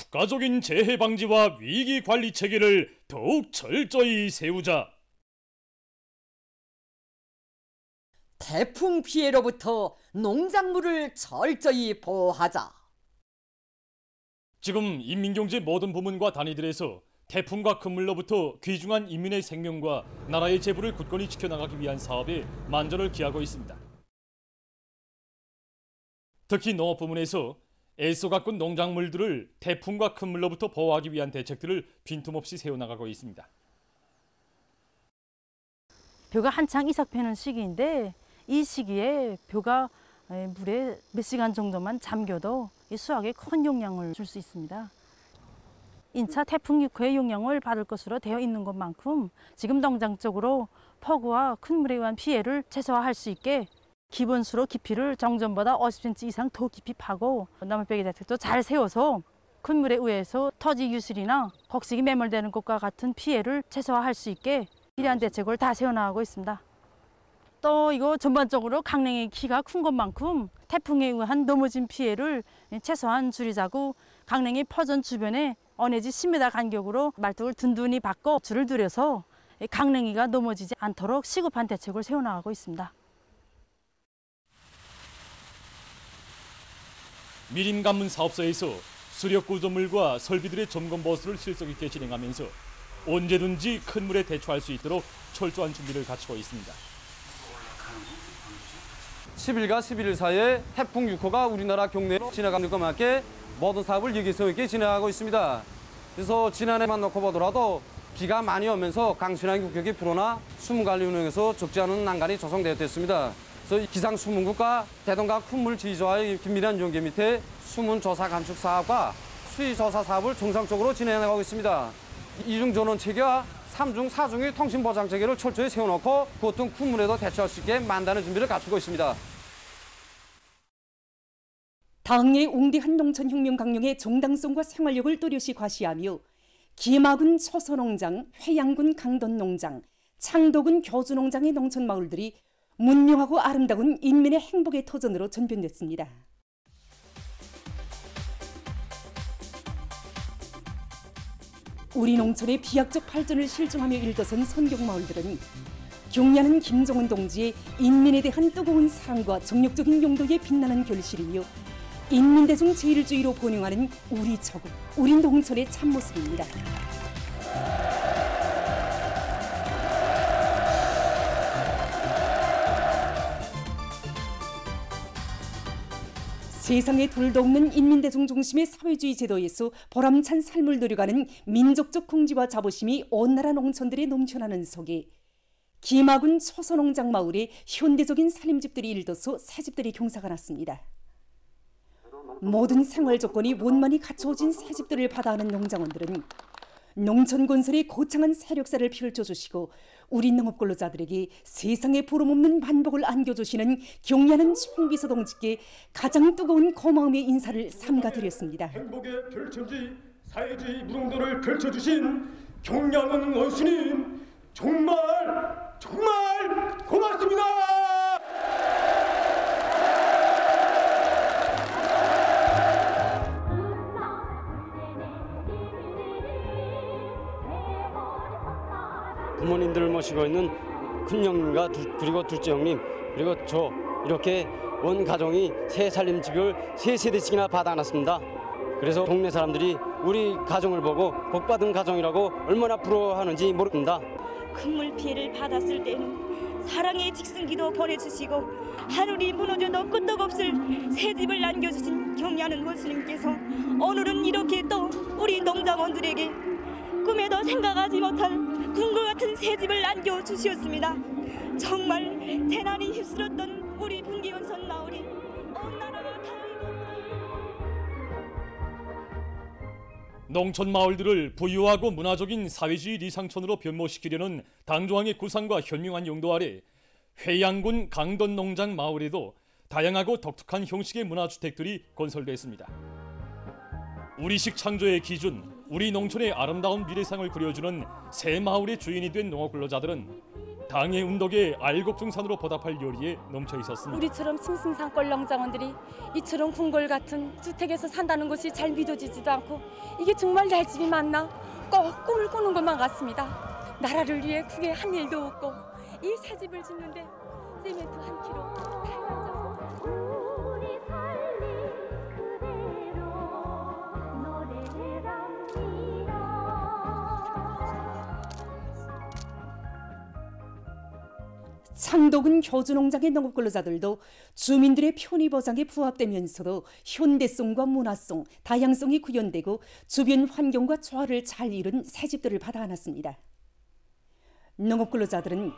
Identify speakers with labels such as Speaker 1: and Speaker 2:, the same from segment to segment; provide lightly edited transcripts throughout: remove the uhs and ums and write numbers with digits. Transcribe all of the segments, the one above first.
Speaker 1: 국가적인 재해 방지와 위기 관리 체계를 더욱 철저히 세우자.
Speaker 2: 태풍 피해로부터 농작물을 철저히 보호하자.
Speaker 1: 지금 인민경제 모든 부문과 단위들에서 태풍과 큰 물로부터 귀중한 인민의 생명과 나라의 재부를 굳건히 지켜나가기 위한 사업에 만전을 기하고 있습니다. 특히 농업 부문에서 애써 가꾼 농작물들을 태풍과 큰 물로부터 보호하기 위한 대책들을 빈틈없이 세워나가고 있습니다.
Speaker 3: 벼가 한창 이삭 펴는 시기인데 이 시기에 벼가 물에 몇 시간 정도만 잠겨도 이 수확에 큰 영향을 줄 수 있습니다. 인차 태풍 6호의 영향을 받을 것으로 되어 있는 것만큼 지금 농장적으로 폭우와 큰 물에 의한 피해를 최소화할 수 있게 기본수로 깊이를 정전보다 50cm 이상 더 깊이 파고 나무배기 대책도 잘 세워서 큰 물에 의해서 토지 유실이나 곡식이 매몰되는 것과 같은 피해를 최소화할 수 있게 필요한 대책을 다 세워나가고 있습니다. 또 이거 전반적으로 강냉이 키가 큰 것만큼 태풍에 의한 넘어진 피해를 최소한 줄이자고 강냉이 퍼전 주변에 언해지 10m 간격으로 말뚝을 든든히 박고 줄을 들여서 강냉이가 넘어지지 않도록 시급한 대책을 세워나가고 있습니다.
Speaker 1: 미림관문 사업소에서 수력 구조물과 설비들의 점검 보수를 실속 있게 진행하면서 언제든지 큰 물에 대처할 수 있도록 철저한 준비를 갖추고 있습니다.
Speaker 4: 10일과 11일 사이에 태풍 6호가 우리나라 경내로 지나가는 것과 맞게 모든 사업을 예기성 있게 진행하고 있습니다. 그래서 지난해만 놓고 보더라도 비가 많이 오면서 강신항 규격이 불어나 수문관리 운영에서 적지 않은 난관이 조성되었습니다. 그래서 기상수문국과 대동강 큰물 지휘소와의 긴밀한 연계 밑에 수문조사 감축 사업과 수위조사 사업을 정상적으로 진행하고 있습니다. 이중 전원 체계와 3중, 4중의 통신 보장 체계를 철저히 세워놓고 보통 큰 물에도 대처할 수 있게 만다는 준비를 갖추고 있습니다.
Speaker 5: 당의 웅대한 농촌혁명 강령의 정당성과 생활력을 또렷이 과시하며 기마군 초서농장, 회양군 강돈농장, 창덕군 교주농장의 농촌마을들이 문명하고 아름다운 인민의 행복의 터전으로 전변됐습니다. 우리 농촌의 비약적 발전을 실증하며 일떠선 선경마을들은 경려하는 김정은 동지의 인민에 대한 뜨거운 사랑과 정력적인 용도에 빛나는 결실이며 인민대중 제일주의로 번영하는 우리 저국, 우리 농촌의 참모습입니다. 세상에 둘도 없는 인민대중 중심의 사회주의 제도에서 보람찬 삶을 누려가는 민족적 긍지와 자부심이 온 나라 농촌들에 넘쳐나는 속에 기마군 초서농장 마을에 현대적인 살림집들이 일더서 새집들이 경사가 났습니다. 모든 생활 조건이 원만히 갖춰진 새집들을 받아하는 농장원들은 농촌 건설에 거창한 세력사를 펼쳐주시고 우리 농업근로자들에게 세상에 보름없는 만복을 안겨주시는 경려하는 총비서 동지께 가장 뜨거운 고마움의 인사를 삼가드렸습니다.
Speaker 6: 행복의 별천지 사회주의 무릉도를 펼쳐주신 경려하는 원수님 정말 고맙습니다.
Speaker 4: 부모님들을 모시고 있는 큰형님과 그리고 둘째 형님 그리고 저 이렇게 온 가정이 새 살림집을 세 세대씩이나 받아놨습니다. 그래서 동네 사람들이 우리 가정을 보고 복받은 가정이라고 얼마나 부러워하는지 모릅니다.
Speaker 7: 큰 물 피해를 받았을 때는 사랑의 직승기도 보내주시고 하늘이 무너져도 끄떡없을 새 집을 남겨주신 경려하는 원수님께서 오늘은 이렇게 또 우리 농장원들에게 꿈에도 생각하지 못할 궁과 같은 새 집을 안겨주셨습니다. 정말 재난이 휩쓸었던 우리 분기원선 마을이 온 나라가 다
Speaker 1: 농촌 마을들을 부유하고 문화적인 사회주의 리상촌으로 변모시키려는 당조항의 구상과 현명한 용도 아래 회양군 강돈농장 마을에도 다양하고 독특한 형식의 문화주택들이 건설됐습니다. 우리식 창조의 기준, 우리 농촌의 아름다운 미래상을 그려주는 새 마을의 주인이 된 농업근로자들은 당의 운덕에 알곡중산으로 보답할 요리에 넘쳐 있었습니다.
Speaker 8: 우리처럼 승승장구할 농장원들이 이처럼 궁궐 같은 주택에서 산다는 것이 잘 믿어지지도 않고 이게 정말 내 집이 맞나? 꼭 꿈을 꾸는 것만 같습니다. 나라를 위해 국에 한 일도 없고 이 새 집을 짓는데 세멘트 한 킬로
Speaker 9: 우리 살리 그대로 노래랍니다.
Speaker 5: 창덕은 효주농장의 농업근로자들도 주민들의 편의보장에 부합되면서도 현대성과 문화성, 다양성이 구현되고 주변 환경과 조화를 잘 이룬 새집들을 받아안았습니다. 농업근로자들은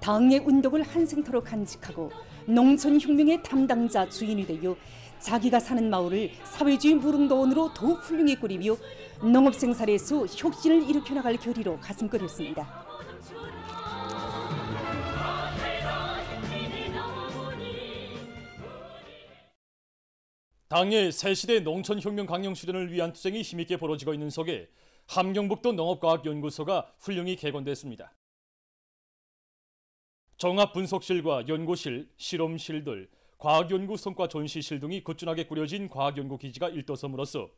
Speaker 5: 당의 운덕을 한생토록 간직하고 농촌혁명의 담당자 주인이 되어 자기가 사는 마을을 사회주의 무릉도원으로 더욱 훌륭히 꾸리며 농업생산에서 혁신을 일으켜 나갈 결의로 가슴끓였습니다.
Speaker 1: 당의 새시대 농촌혁명 강령 실현을 위한 투쟁이 힘있게 벌어지고 있는 속에 함경북도 농업과학연구소가 훌륭히 개건됐습니다. 종합분석실과 연구실, 실험실들, 과학연구 성과 전시실 등이 구준하게 꾸려진 과학연구기지가 일도섬으로써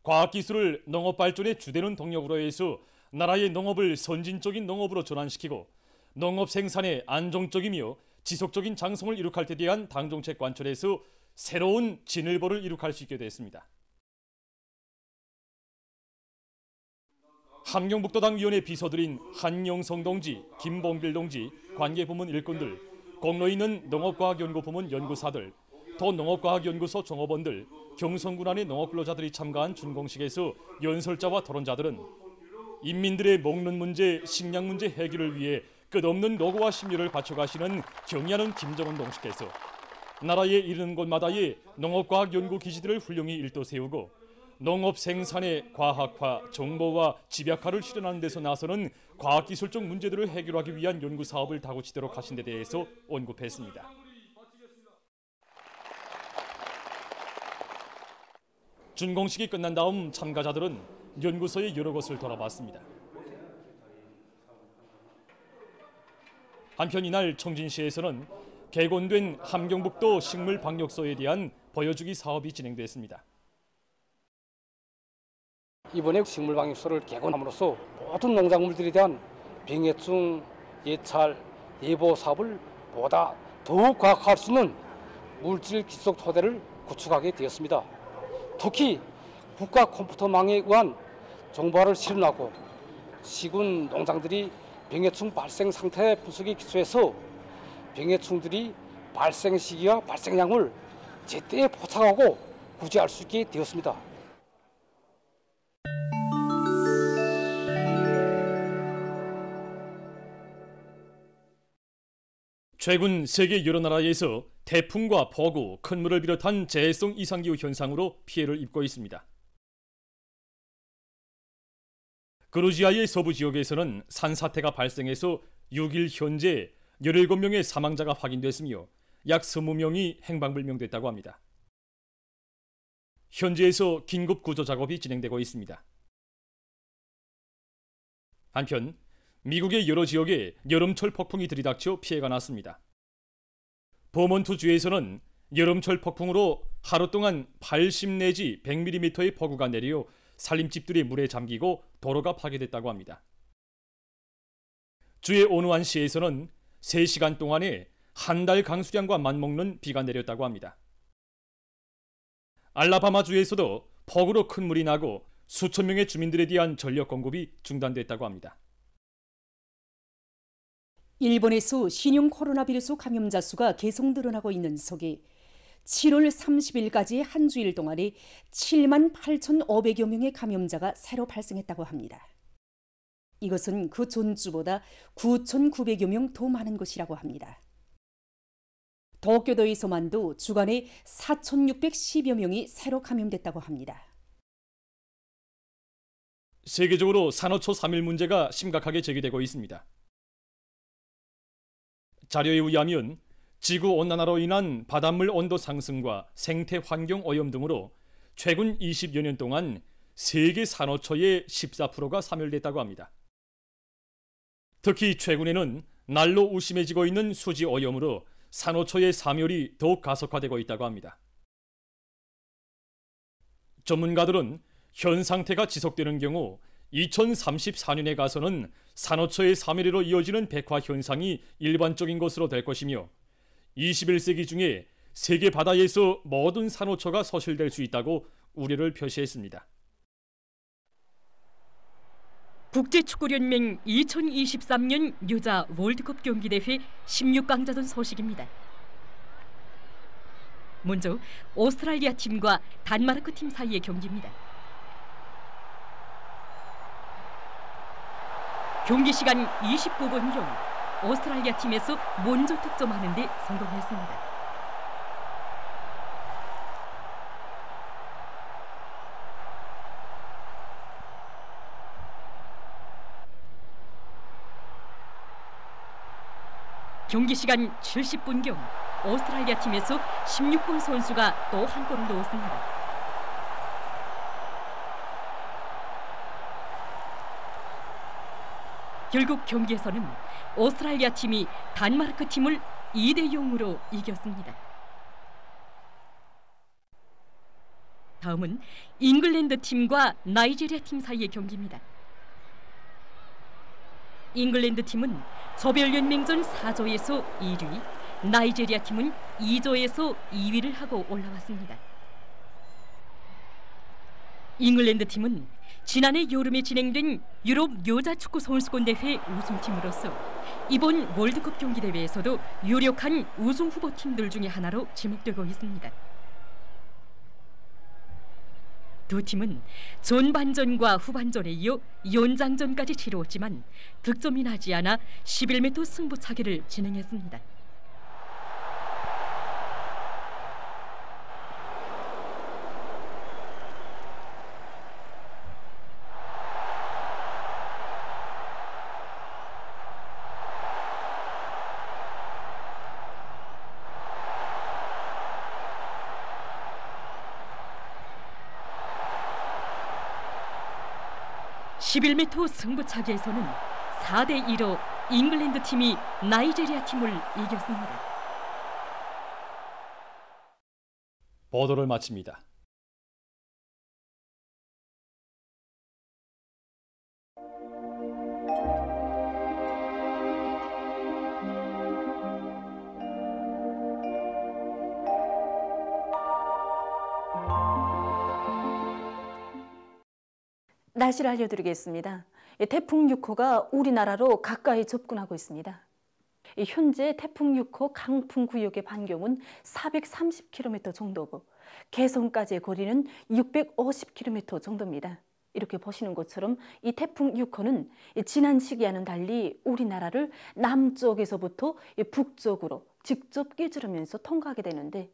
Speaker 1: 과학기술을 농업발전의 주되는 동력으로 해서 나라의 농업을 선진적인 농업으로 전환시키고 농업 생산의 안정적이며 지속적인 장성을 이룩할 때 대한 당정책 관철에서 새로운 진일보를 이룩할 수 있게 됐습니다. 함경북도당위원회 비서들인 한영성 동지, 김봉길 동지, 관계부문 일꾼들, 공로 있는 농업과학연구부문 연구사들, 도농업과학연구소 종업원들, 경성군 안의 농업근로자들이 참가한 준공식에서 연설자와 토론자들은 인민들의 먹는 문제, 식량 문제 해결을 위해 끝없는 노고와 심려를 바쳐가시는 경의하는 김정은 동식께서 나라에 이르는 곳마다의 농업과학연구기지들을 훌륭히 일도 세우고 농업 생산의 과학화, 정보화, 집약화를 실현하는 데서 나서는 과학기술적 문제들을 해결하기 위한 연구사업을 다구치도록 하신 데 대해서 언급했습니다. 준공식이 끝난 다음 참가자들은 연구소의 여러 곳을 돌아봤습니다. 한편 이날 청진시에서는 개건된 함경북도 식물방역소에 대한 보여주기 사업이 진행됐습니다.
Speaker 10: 이번에 식물방역소를 개건함으로써 모든 농작물들에 대한 병해충, 예찰, 예보 사업을 보다 더욱 과학화할 수 있는 물질 기속 토대를 구축하게 되었습니다. 특히 국가 컴퓨터망에 의한 정보화를 실현하고 시군 농장들이 병해충 발생 상태 분석에 기초해서 병해충들이 발생 시기와 발생량을 제때 포착하고 구제할 수 있게 되었습니다.
Speaker 1: 최근 세계 여러 나라에서 태풍과 폭우, 큰 물을 비롯한 재해성 이상기후 현상으로 피해를 입고 있습니다. 그루지아의 서부 지역에서는 산사태가 발생해서 6일 현재 17명의 사망자가 확인됐으며 약 20명이 행방불명됐다고 합니다. 현지에서 긴급 구조 작업이 진행되고 있습니다. 한편 미국의 여러 지역에 여름철 폭풍이 들이닥쳐 피해가 났습니다. 버몬트주에서는 여름철 폭풍으로 하루 동안 80 내지 100mm의 폭우가 내려 살림집들이 물에 잠기고 도로가 파괴됐다고 합니다. 주의 오누안시에서는 3시간 동안에 한 달 강수량과 맞먹는 비가 내렸다고 합니다. 알라바마주에서도 폭우로 큰 물이 나고 수천 명의 주민들에 대한 전력 공급이 중단됐다고 합니다.
Speaker 5: 일본에서 신형 코로나 바이러스 감염자 수가 계속 늘어나고 있는 속에 7월 30일까지 한 주일 동안에 78,500여 명의 감염자가 새로 발생했다고 합니다. 이것은 그 전주보다 9,900여 명 더 많은 것이라고 합니다. 도쿄도에서만도 주간에 4,610여 명이 새로 감염됐다고 합니다.
Speaker 1: 세계적으로 산호초 3일 문제가 심각하게 제기되고 있습니다. 자료에 의하면 지구온난화로 인한 바닷물 온도 상승과 생태 환경 오염 등으로 최근 20여 년 동안 세계 산호초의 14%가 사멸됐다고 합니다. 특히 최근에는 날로 우심해지고 있는 수지 오염으로 산호초의 사멸이 더욱 가속화되고 있다고 합니다. 전문가들은 현 상태가 지속되는 경우 2034년에 가서는 산호초의 사멸로 이어지는 백화 현상이 일반적인 것으로 될 것이며 21세기 중에 세계 바다에서 모든 산호초가 소실될 수 있다고 우려를 표시했습니다.
Speaker 11: 국제축구연맹 2023년 여자 월드컵 경기대회 16강자전 소식입니다. 먼저 오스트랄리아 팀과 단마르크 팀 사이의 경기입니다. 경기 시간 29분경 오스트랄리아 팀에서 먼저 득점하는 데 성공했습니다. 경기 시간 70분경 오스트랄리아 팀에서 16번 선수가 또 한 골을 넣었습니다. 결국 경기에서는 오스트랄리아 팀이 단마르크 팀을 2대0으로 이겼습니다. 다음은 잉글랜드 팀과 나이지리아 팀 사이의 경기입니다. 잉글랜드 팀은 조별연맹전 4조에서 1위, 나이지리아 팀은 2조에서 2위를 하고 올라왔습니다. 잉글랜드 팀은 지난해 여름에 진행된 유럽 여자 축구 선수권 대회 우승팀으로서 이번 월드컵 경기 대회에서도 유력한 우승 후보 팀들 중에 하나로 지목되고 있습니다. 두 팀은 전반전과 후반전에 이어 연장전까지 치루었지만 득점이 나지 않아 11m 승부차기를 진행했습니다. (11m) 승부차기에서는 4대2로 잉글랜드 팀이 나이지리아 팀을 이겼습니다.
Speaker 1: 보도를 마칩니다.
Speaker 12: 날씨를 알려드리겠습니다. 태풍 6호가 우리나라로 가까이 접근하고 있습니다. 현재 태풍 6호 강풍 구역의 반경은 430km 정도고 개성까지의 거리는 650km 정도입니다. 이렇게 보시는 것처럼 이 태풍 6호는 지난 시기와는 달리 우리나라를 남쪽에서부터 북쪽으로 직접 끼지르면서 통과하게 되는데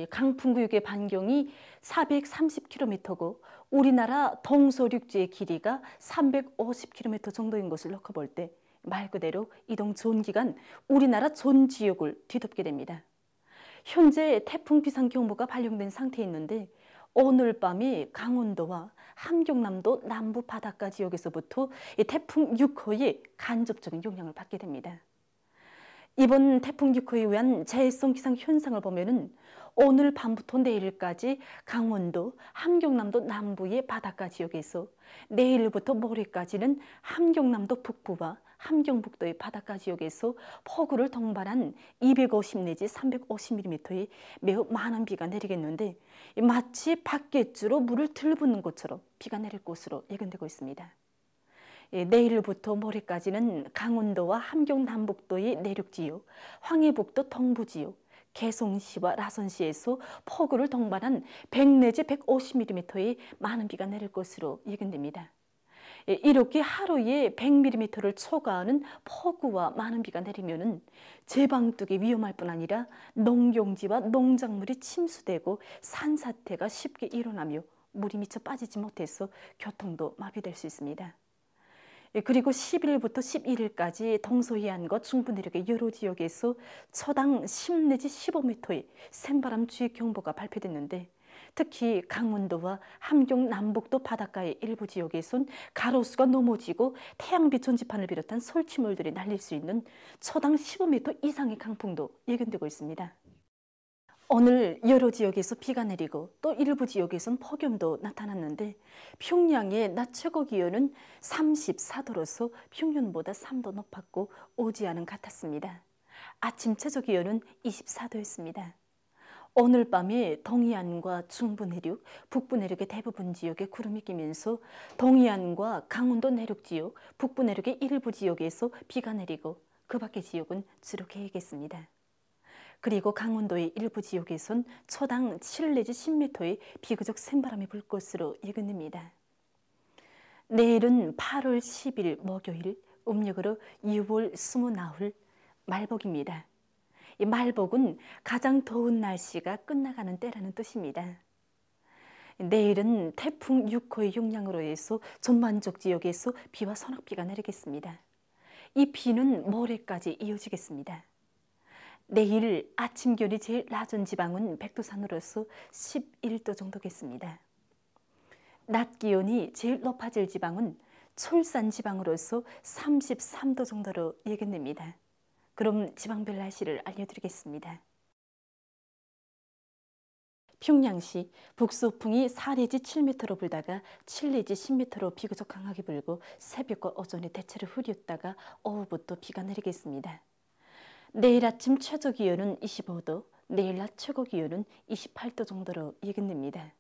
Speaker 12: 강풍구역의 반경이 430km고 우리나라 동서륙지의 길이가 350km 정도인 것을 놓고 볼 때 말 그대로 이동 전기간 우리나라 전 지역을 뒤덮게 됩니다. 현재 태풍 비상경보가 발령된 상태에 있는데 오늘 밤에 강원도와 함경남도 남부 바닷가 지역에서부터 태풍 6호의 간접적인 영향을 받게 됩니다. 이번 태풍 6호에 의한 재해성 기상 현상을 보면은 오늘 밤부터 내일까지 강원도, 함경남도 남부의 바닷가 지역에서 내일부터 모레까지는 함경남도 북부와 함경북도의 바닷가 지역에서 폭우를 동반한 250 내지 350mm의 매우 많은 비가 내리겠는데 마치 바갯줄로 물을 들붓는 것처럼 비가 내릴 것으로 예견되고 있습니다. 내일부터 모레까지는 강원도와 함경남북도의 내륙지역, 황해북도 동부지역, 개성시와 라선시에서 폭우를 동반한 100 내지 150mm의 많은 비가 내릴 것으로 예견됩니다. 이렇게 하루에 100mm를 초과하는 폭우와 많은 비가 내리면은 제방뚝이 위험할 뿐 아니라 농경지와 농작물이 침수되고 산사태가 쉽게 일어나며 물이 미처 빠지지 못해서 교통도 마비될 수 있습니다. 그리고 10일부터 11일까지 동서해안과 중부내륙의 여러 지역에서 초당 10 내지 15m의 센바람 주의 경보가 발표됐는데 특히 강원도와 함경 남북도 바닷가의 일부 지역에선 가로수가 넘어지고 태양빛 전지판을 비롯한 설치물들이 날릴 수 있는 초당 15m 이상의 강풍도 예견되고 있습니다. 오늘 여러 지역에서 비가 내리고 또 일부 지역에선 폭염도 나타났는데 평양의 낮 최고 기온은 34도로서 평년보다 3도 높았고 오지않은 같았습니다. 아침 최저 기온은 24도였습니다. 오늘 밤에 동해안과 중부 내륙, 북부 내륙의 대부분 지역에 구름이 끼면서 동해안과 강원도 내륙 지역, 북부 내륙의 일부 지역에서 비가 내리고 그 밖의 지역은 주로 개겠습니다. 그리고 강원도의 일부 지역에선 초당 7 내지 10m의 비교적 센 바람이 불 것으로 예견됩니다. 내일은 8월 10일 목요일, 음력으로 6월 29일 말복입니다. 이 말복은 가장 더운 날씨가 끝나가는 때라는 뜻입니다. 내일은 태풍 6호의 영향으로 해서 전반적 지역에서 비와 소낙비가 내리겠습니다. 이 비는 모레까지 이어지겠습니다. 내일 아침 기온이 제일 낮은 지방은 백두산으로서 11도 정도겠습니다. 낮 기온이 제일 높아질 지방은 철산 지방으로서 33도 정도로 예견됩니다. 그럼 지방별 날씨를 알려드리겠습니다. 평양시 북서풍이 4 내지 7m로 불다가 7 내지 10m로 비교적 강하게 불고 새벽과 오전에 대체로 흐렸다가 오후부터 비가 내리겠습니다. 내일 아침 최저 기온은 25도, 내일 낮 최고 기온은 28도 정도로 예견됩니다.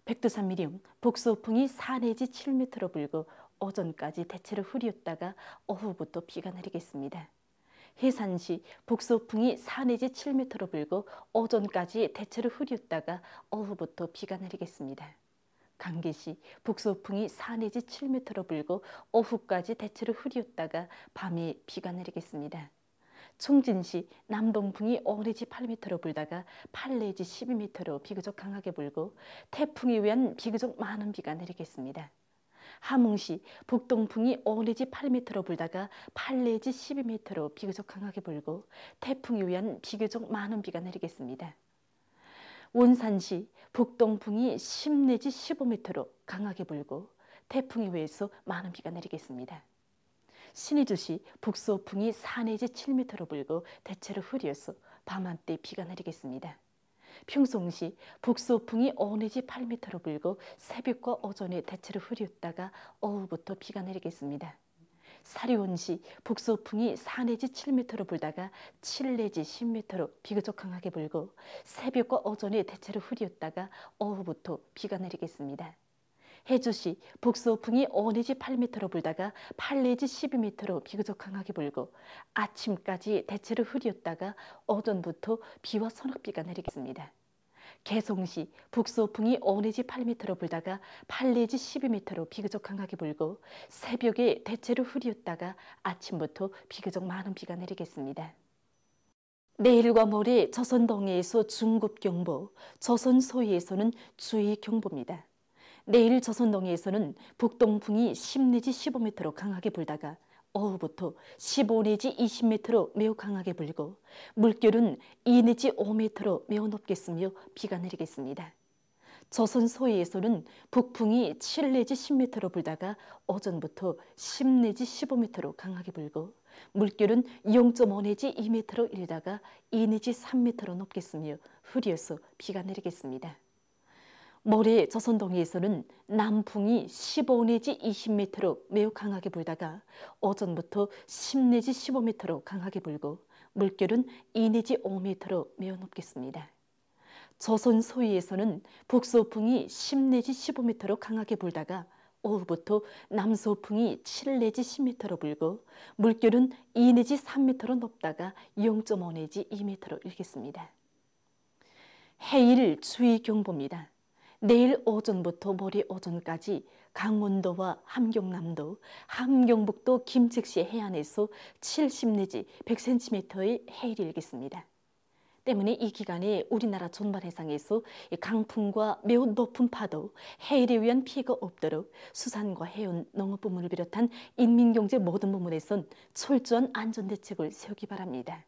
Speaker 12: 백두산 미령 북서풍이 4 내지 7m로 불고 오전까지 대체로 흐렸다가 오후부터 비가 내리겠습니다. 해산시 북서풍이 4 내지 7m로 불고 오전까지 대체로 흐렸다가 오후부터 비가 내리겠습니다. 강계시 북서풍이 4 내지 7m로 불고 오후까지 대체로 흐렸다가 밤에 비가 내리겠습니다. 총진시 남동풍이 5 내지 8m로 불다가 8 내지 12m로 비교적 강하게 불고 태풍에 의한 비교적 많은 비가 내리겠습니다. 함흥시 북동풍이 5 내지 8m로 불다가 8 내지 12m로 비교적 강하게 불고 태풍에 의한 비교적 많은 비가 내리겠습니다. 원산시 북동풍이 10 내지 15m로 강하게 불고 태풍에 의해서 많은 비가 내리겠습니다. 신의주시 북서풍이 4 내지 7m로 불고 대체로 흐려서 밤한때 비가 내리겠습니다. 평송시 북서풍이 5 내지 8m로 불고 새벽과 오전에 대체로 흐렸다가 오후부터 비가 내리겠습니다. 사리원시 북서풍이 4 내지 7m로 불다가 7 내지 10m로 비교적 강하게 불고 새벽과 오전에 대체로 흐렸다가 오후부터 비가 내리겠습니다. 해주시 북서풍이 5 내지 8m로 불다가 8 내지 12m로 비교적 강하게 불고 아침까지 대체로 흐렸다가 오전부터 비와 소낙비가 내리겠습니다. 개성시 북서풍이 5 내지 8m로 불다가 8 내지 12m로 비교적 강하게 불고 새벽에 대체로 흐렸다가 아침부터 비교적 많은 비가 내리겠습니다. 내일과 모레 조선 동해에서 중급경보, 조선 서해에서는 주의경보입니다. 내일 조선 동해에서는 북동풍이 10 내지 15m로 강하게 불다가 오후부터 15 내지 20m로 매우 강하게 불고 물결은 2 내지 5m로 매우 높겠으며 비가 내리겠습니다. 조선 서해에서는 북풍이 7 내지 10m로 불다가 오전부터 10 내지 15m로 강하게 불고 물결은 0.5 내지 2m로 일다가 2 내지 3m로 높겠으며 흐려서 비가 내리겠습니다. 모레 조선 동해에서는 남풍이 15 내지 20m로 매우 강하게 불다가 오전부터 10 내지 15m로 강하게 불고 물결은 2 내지 5m로 매우 높겠습니다. 조선 서해에서는 북서풍이 10 내지 15m로 강하게 불다가 오후부터 남서풍이 7 내지 10m로 불고 물결은 2 내지 3m로 높다가 0.5 내지 2m로 일겠습니다. 해일 주의경보입니다. 내일 오전부터 모레 오전까지 강원도와 함경남도, 함경북도 김책시 해안에서 70 내지 100cm의 해일이 일겠습니다. 때문에 이 기간에 우리나라 전반 해상에서 강풍과 매우 높은 파도, 해일에 의한 피해가 없도록 수산과 해운, 농업부문을 비롯한 인민경제 모든 부문에선 철저한 안전대책을 세우기 바랍니다.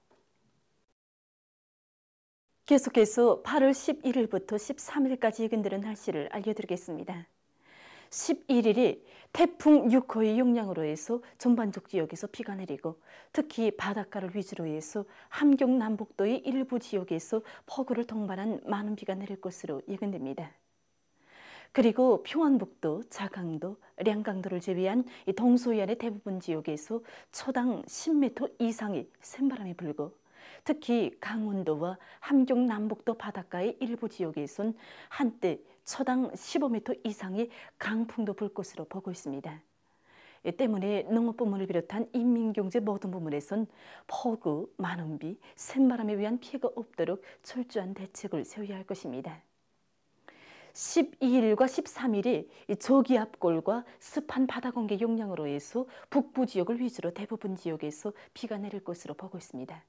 Speaker 12: 계속해서 8월 11일부터 13일까지 예견되는 날씨를 알려드리겠습니다. 11일이 태풍 6호의 영향으로 해서 전반적 지역에서 비가 내리고 특히 바닷가를 위주로 해서 함경 남북도의 일부 지역에서 폭우를 동반한 많은 비가 내릴 것으로 예견됩니다. 그리고 평안북도, 자강도, 량강도를 제외한 이 동서해안의 대부분 지역에서 초당 10m 이상의 센바람이 불고 특히 강원도와 함경 남북도 바닷가의 일부 지역에선 한때 초당 15m 이상의 강풍도 불 것으로 보고 있습니다. 이 때문에 농업부문을 비롯한 인민경제 모든 부문에선 폭우, 많은 비, 센바람에 의한 피해가 없도록 철저한 대책을 세워야 할 것입니다. 12일과 13일이 저기압골과 습한 바다 공기 영향으로 해서 북부 지역을 위주로 대부분 지역에서 비가 내릴 것으로 보고 있습니다.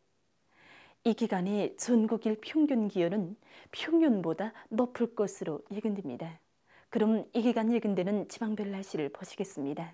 Speaker 12: 이 기간에 전국일 평균 기온은 평년보다 높을 것으로 예견됩니다. 그럼 이 기간 예견되는 지방별 날씨를 보시겠습니다.